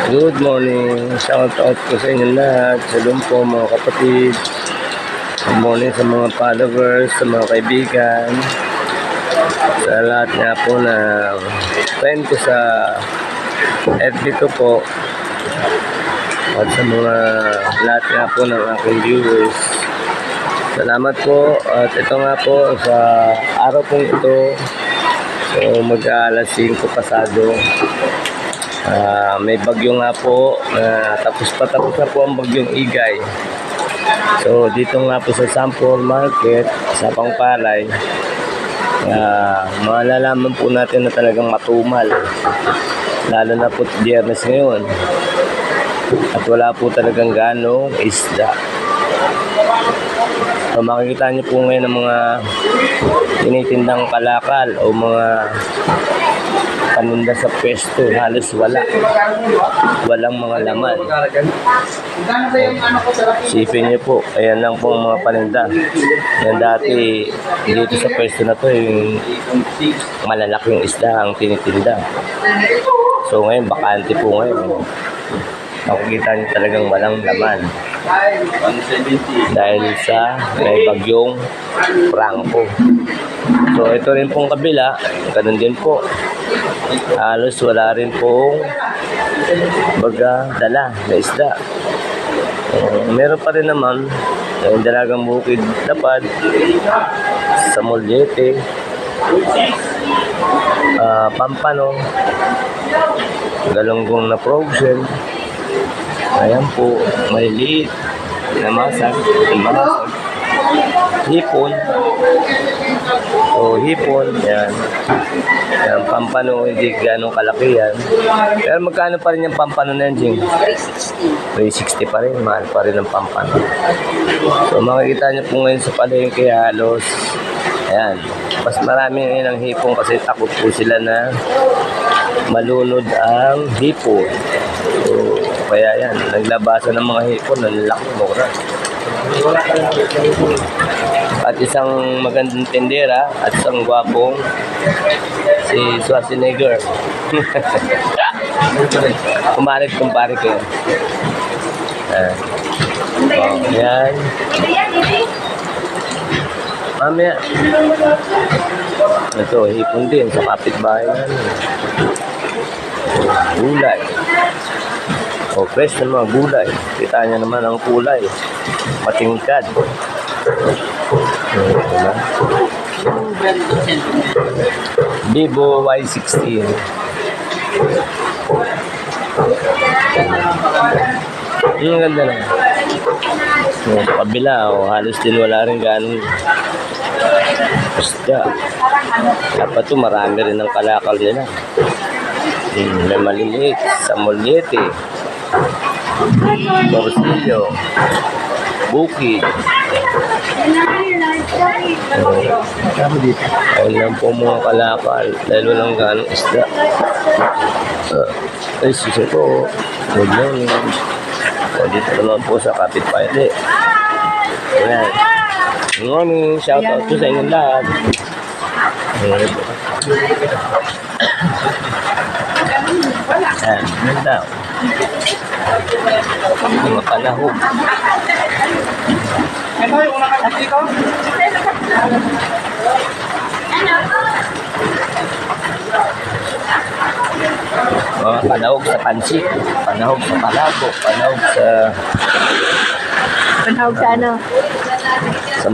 Good morning. Shout out ko sa inyo lahat. Shalom po mga kapatid. Good morning sa mga followers, sa mga kaibigan. Sa lahat nga po na friend ko sa FB ko po. At sa mga lahat nga po ng aking viewers. Salamat po. At ito nga po sa araw pong ito. So mag-aalas 5 pasado. May bagyo nga po, tapos na po ang bagyong Igay. So dito nga po sa Sample Market sa Pangpalay, malalaman po natin na talagang matumal, lalo na po Biyernes ngayon, at wala po talagang ganong isda. So makikita niyo po ngayon ng mga tinitindang kalakal o mga paninda sa pwesto, halos walang mga laman. Sipin niyo po, ayan lang po ang mga paninda. Yan dati dito sa pwesto na to, yung malalaking isda ang tinitinda. So ngayon bakante po ngayon. Nakikita niyo talagang walang laman dahil sa may bagyong Franco. So ito rin pong kabila, ganun din po. Halos wala rin pong dala na isda. Meron pa rin naman yung dalagang bukid lapad sa Mollete, Pampano, galunggong na frozen. Ayan po, may liit na masag, hipon. So hipon, yan. Yan, pampano, hindi ganong kalaki yan. Pero magkano pa rin yung pampano na yan, Jing? 360 pa rin, mahal pa rin ang pampano. So makikita niyo po ngayon sa palengke halos, ayan, mas marami ngayon ang hipon kasi takot po sila na malunod ang hipon. So kaya yan, naglabasan ng mga hipon, ang laki, mura. At isang magandang tendera at isang gwapong si Schwarzenegger. Kumarik ko yan. Yan. Mamaya. Ito, hipon din sa kapitbahay namin. Gulay. O fresh ng mga gulay. Kita niya naman ang kulay. Matingkad. Vivo Y16. Yung ganda lang. Sa kabila, halos din wala rin ganong isda. Dapat ito marami rin ng kalakal nila. May maliliit sa Mollete, Torsillo, Bukid. Ayun lang po mga kalakal dahil walang ganong isda. Ay susi po, good morning. Dito naman po sa kapitbahay. Ayan, good morning, shout out po sa inyong lahat. Ayan, ganda. Mga panahog. Mga panahog sa pansit, panahog sa palabo, panahog sa Panahog sa ano?